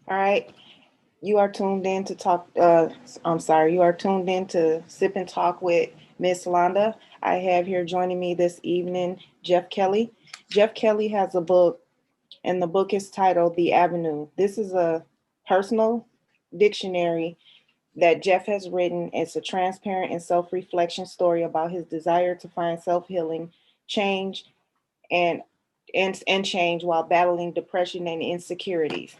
All right. You are tuned in to talk. I'm sorry. You are tuned in to Sip and Talk with Miss Londa. I have here joining me this evening Jeff Kelly. Jeff Kelly has a book, and the book is titled The Avenue. This is a personal dictionary that Jeff has written. It's a transparent and self reflection story about his desire to find self healing, change, and, and change while battling depression and insecurities.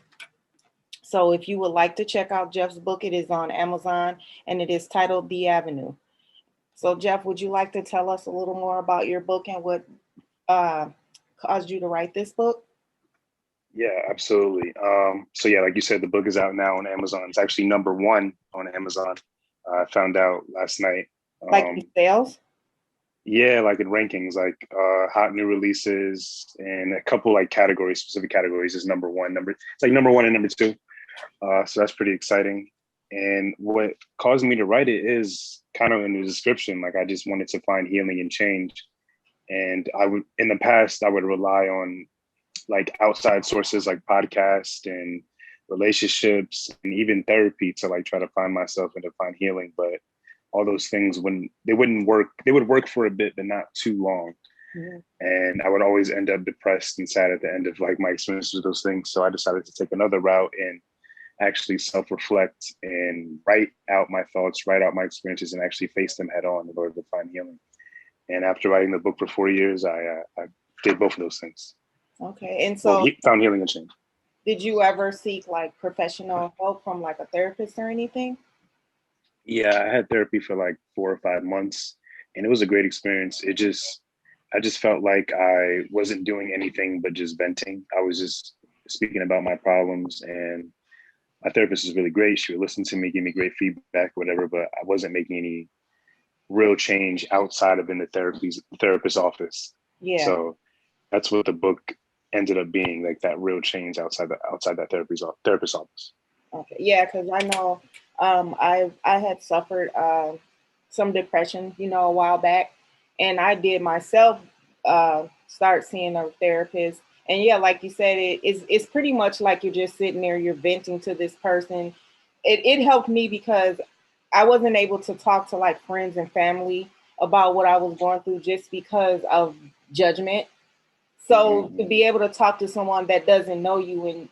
So if you would like to check out Jeff's book, it is on Amazon and it is titled The Avenue. So Jeff, would you like to tell us a little more about your book and what uh, caused you to write this book? Yeah, absolutely. So yeah, like you said, the book is out now on Amazon. It's actually number one on Amazon. I found out last night. Like in Um, sales? yeah, like in rankings, like hot new releases and a couple like categories, specific categories is number one. It's like number one and number two. So that's pretty exciting. And what caused me to write it is kind of in the description. Like I just wanted to find healing and change. And I would, in the past, I would rely on like outside sources like podcasts and relationships and even therapy to like try to find myself and to find healing. But all those things wouldn't work. They would work for a bit, but not too long. Yeah. And I would always end up depressed and sad at the end of like my experiences with those things. So I decided to take another route and actually self-reflect and write out my thoughts, write out my experiences, and actually face them head on in order to find healing. And after writing the book for 4 years, I did both of those things. Okay. And Well, so found healing and change. did you ever seek like professional help from like a therapist or anything? Yeah, I had therapy for like 4 or 5 months, and it was a great experience. I just felt like I wasn't doing anything but just venting. I was just speaking about my problems, and my therapist was really great. She would listen to me, give me great feedback, whatever. But I wasn't making any real change outside of in the therapist's office. Yeah. So that's what the book ended up being, like that real change outside that therapist's office. Okay. Yeah, because I know I had suffered some depression, a while back, and I did myself start seeing a therapist. And yeah, like you said, it's pretty much like you're just sitting there, you're venting to this person. It helped me because I wasn't able to talk to like friends and family about what I was going through just because of judgment. So to Mm-hmm. be able to talk to someone that doesn't know you and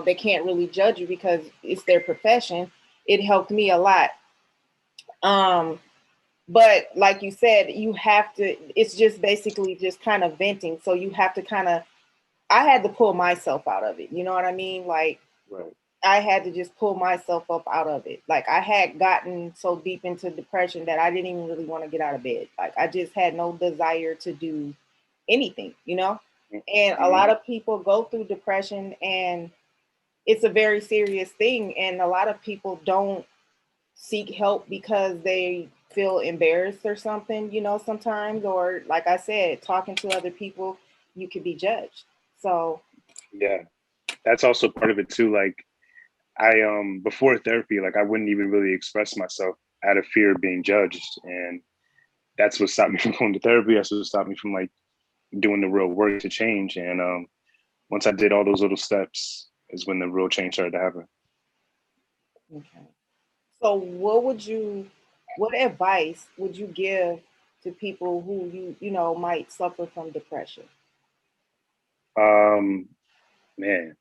they can't really judge you because it's their profession, it helped me a lot. Um, but like you said, you have to, it's just basically just kind of venting. So you have to kind of, I had to pull myself out of it. You know what I mean? Like Right. I had to just pull myself up out of it. Like I had gotten so deep into depression that I didn't even really want to get out of bed. Like I just had no desire to do anything. And a Mm-hmm. lot of people go through depression and it's a very serious thing. And a lot of people don't seek help because they feel embarrassed or something, sometimes. Or like I said, talking to other people, you could be judged. So, Yeah, that's also part of it too. Like I before therapy, like I wouldn't even really express myself out of fear of being judged, and that's what stopped me from going to therapy. That's what stopped me from like doing the real work to change. And once I did all those little steps, is when the real change started to happen. okay. So, what advice would you give to people who might suffer from depression? Um, Man,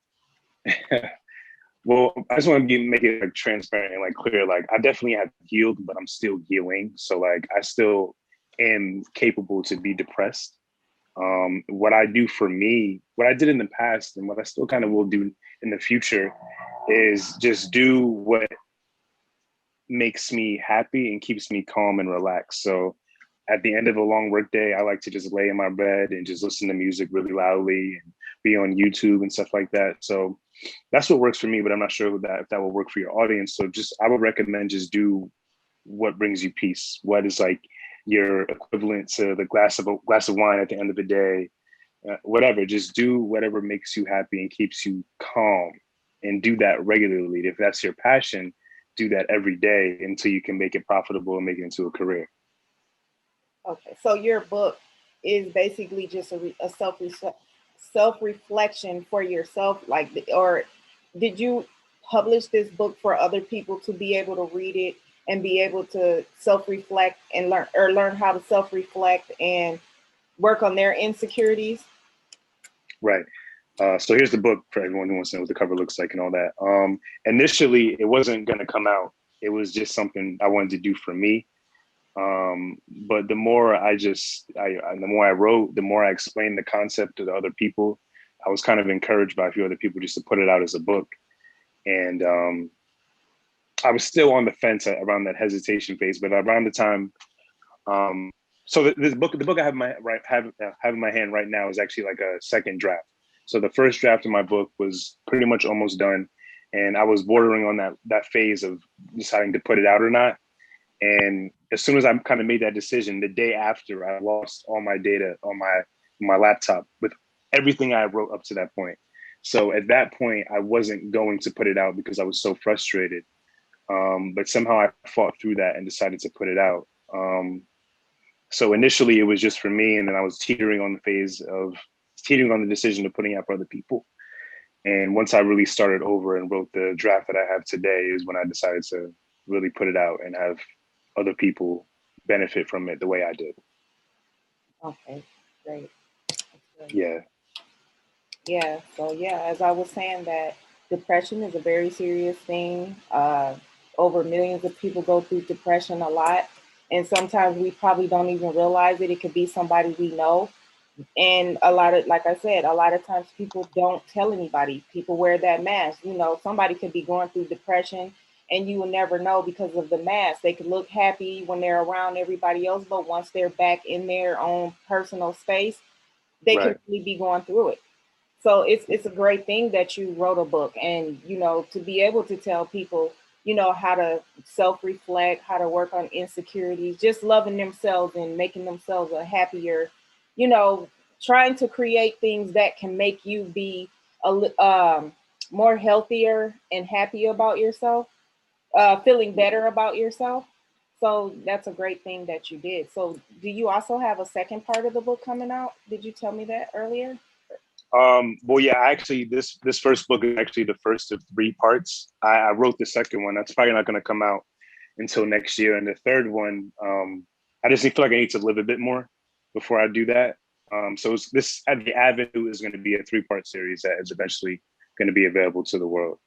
well, I just want to make it like transparent and like clear. Like I definitely have healed, but I'm still healing. So like I still am capable to be depressed. What I do for me, what I did in the past, and what I still kind of will do in the future, is just do what makes me happy and keeps me calm and relaxed. So at the end of a long work day, I like to just lay in my bed and just listen to music really loudly and be on YouTube and stuff like that. So that's what works for me, but I'm not sure that if that will work for your audience. So just I would recommend just do what brings you peace. What is like your equivalent to the glass of wine at the end of the day. Whatever, just do whatever makes you happy and keeps you calm, and do that regularly. If that's your passion, do that every day until you can make it profitable and make it into a career. Okay, so your book is basically just a self reflection for yourself, like, or did you? publish this book for other people to be able to read it and be able to self-reflect and learn how to self-reflect and work on their insecurities? Right. So here's the book for everyone who wants to know what the cover looks like and all that. Initially, it wasn't going to come out. It was just something I wanted to do for me. But the more the more I wrote, the more I explained the concept to the other people. I was kind of encouraged by a few other people just to put it out as a book. And I was still on the fence around that hesitation phase, but around the time, so the book I have in my hand right now is actually like a second draft. So the first draft of my book was pretty much almost done, and I was bordering on that phase of deciding to put it out or not. And as soon as I kind of made that decision, the day after, I lost all my data on my laptop with everything I wrote up to that point. So at that point, I wasn't going to put it out because I was so frustrated. But somehow I fought through that and decided to put it out. So initially it was just for me, and then I was teetering on the decision of putting out for other people. And once I really started over and wrote the draft that I have today is when I decided to really put it out and have other people benefit from it the way I did. Okay, great. Yeah. Yeah. So yeah, as I was saying, that depression is a very serious thing. Over millions of people go through depression a lot. And sometimes we probably don't even realize it. It could be somebody we know. And like I said, a lot of times people don't tell anybody. People wear that mask. You know, somebody could be going through depression and you will never know because of the mask. They could look happy when they're around everybody else, but once they're back in their own personal space, they Right. could really be going through it. So it's a great thing that you wrote a book, and to be able to tell people, how to self-reflect, how to work on insecurities, just loving themselves and making themselves a happier, you know, trying to create things that can make you be more healthier and happy about yourself, feeling better about yourself. So that's a great thing that you did. So do you also have a second part of the book coming out? Did you tell me that earlier? Well, yeah, actually, this first book is actually the first of three parts. I wrote the second one. That's probably not going to come out until next year. And the third one, I just feel like I need to live a bit more before I do that. So the Avenue is going to be a 3-part series that is eventually going to be available to the world.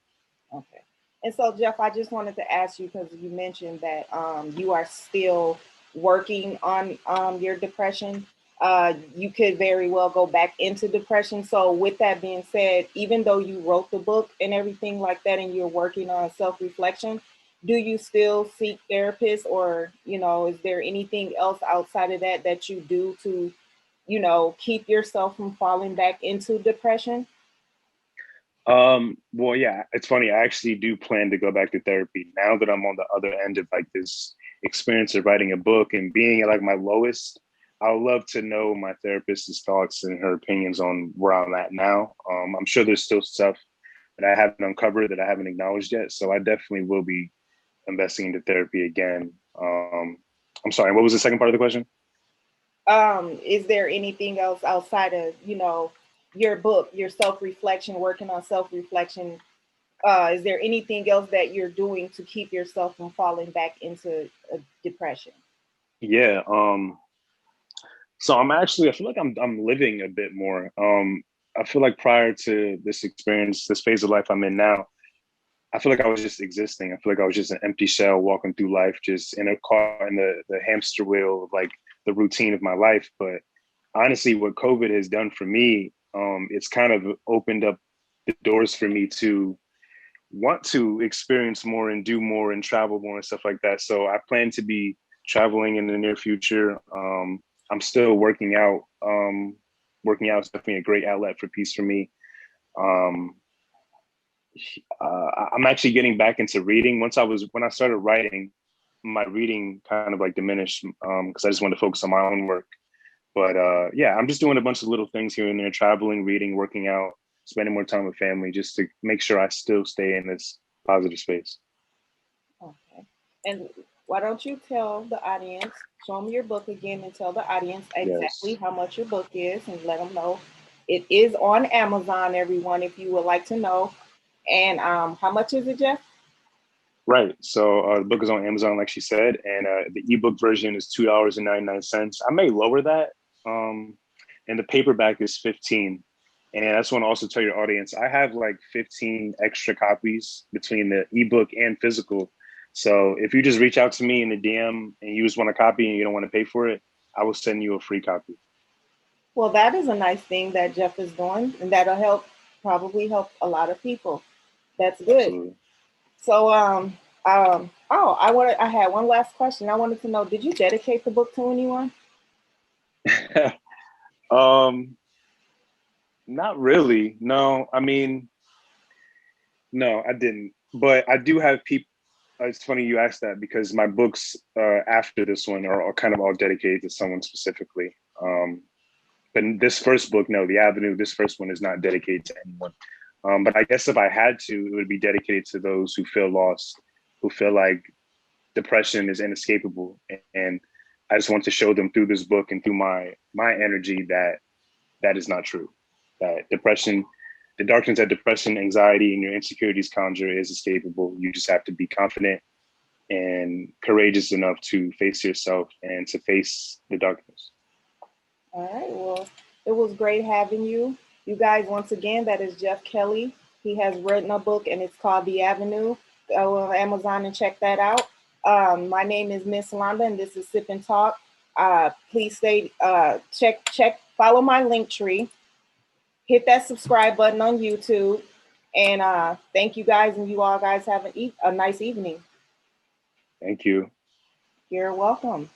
Okay. And so, Jeff, I just wanted to ask you, because you mentioned that you are still working on your depression. You could very well go back into depression. So, with that being said, even though you wrote the book and everything like that, and you're working on self-reflection, do you still seek therapists, or, is there anything else outside of that that you do to, keep yourself from falling back into depression? Well, yeah, it's funny. I actually do plan to go back to therapy now that I'm on the other end of like this experience of writing a book and being at like my lowest. I would love to know my therapist's thoughts and her opinions on where I'm at now. I'm sure there's still stuff that I haven't uncovered that I haven't acknowledged yet. So I definitely will be investing into therapy again. I'm sorry, what was the second part of the question? Is there anything else outside of, your book, your self-reflection, working on self-reflection? Is there anything else that you're doing to keep yourself from falling back into a depression? Yeah. So I feel like I'm living a bit more. I feel like prior to this experience, this phase of life I'm in now, I feel like I was just existing. I feel like I was just an empty shell walking through life, just in a car in the hamster wheel of like the routine of my life. But honestly, what COVID has done for me, it's kind of opened up the doors for me to want to experience more and do more and travel more and stuff like that. So I plan to be traveling in the near future. I'm still working out. Working out is definitely a great outlet for peace for me. Um, I'm actually getting back into reading. When I started writing, my reading kind of like diminished because I just wanted to focus on my own work. But yeah, I'm just doing a bunch of little things here and there, traveling, reading, working out, spending more time with family, just to make sure I still stay in this positive space. Okay. And why don't you tell the audience, show them your book again, and tell the audience exactly Yes. how much your book is, and let them know it is on Amazon, everyone, if you would like to know. And how much is it, Jeff? Right. So the book is on Amazon, like she said, and the ebook version is $2.99. I may lower that, and the paperback is 15. And I just want to also tell your audience, I have like 15 extra copies between the ebook and physical. So if you just reach out to me in the DM and you just want a copy and you don't want to pay for it, I will send you a free copy. Well, that is a nice thing that Jeff is doing, and that'll probably help a lot of people. That's good. Absolutely. So, oh, I had one last question. I wanted to know, did you dedicate the book to anyone? um, Not really. No, I mean, no, I didn't. But I do have people. It's funny you asked that because my books after this one are kind of all dedicated to someone specifically. But this first book, no, The Avenue, this first one is not dedicated to anyone. But I guess if I had to, it would be dedicated to those who feel lost, who feel like depression is inescapable. And I just want to show them through this book and through my energy that that is not true. That depression, the darkness that depression, anxiety, and your insecurities conjure is escapable. You just have to be confident and courageous enough to face yourself and to face the darkness. All right. Well, it was great having you. You guys, once again, that is Jeff Kelly. He has written a book and it's called The Avenue. Go on Amazon and check that out. My name is Miss Londa, and this is Sip and Talk. Please stay, follow my link tree, hit that subscribe button on YouTube, and thank you guys. And you all guys have a nice evening. Thank you. You're welcome.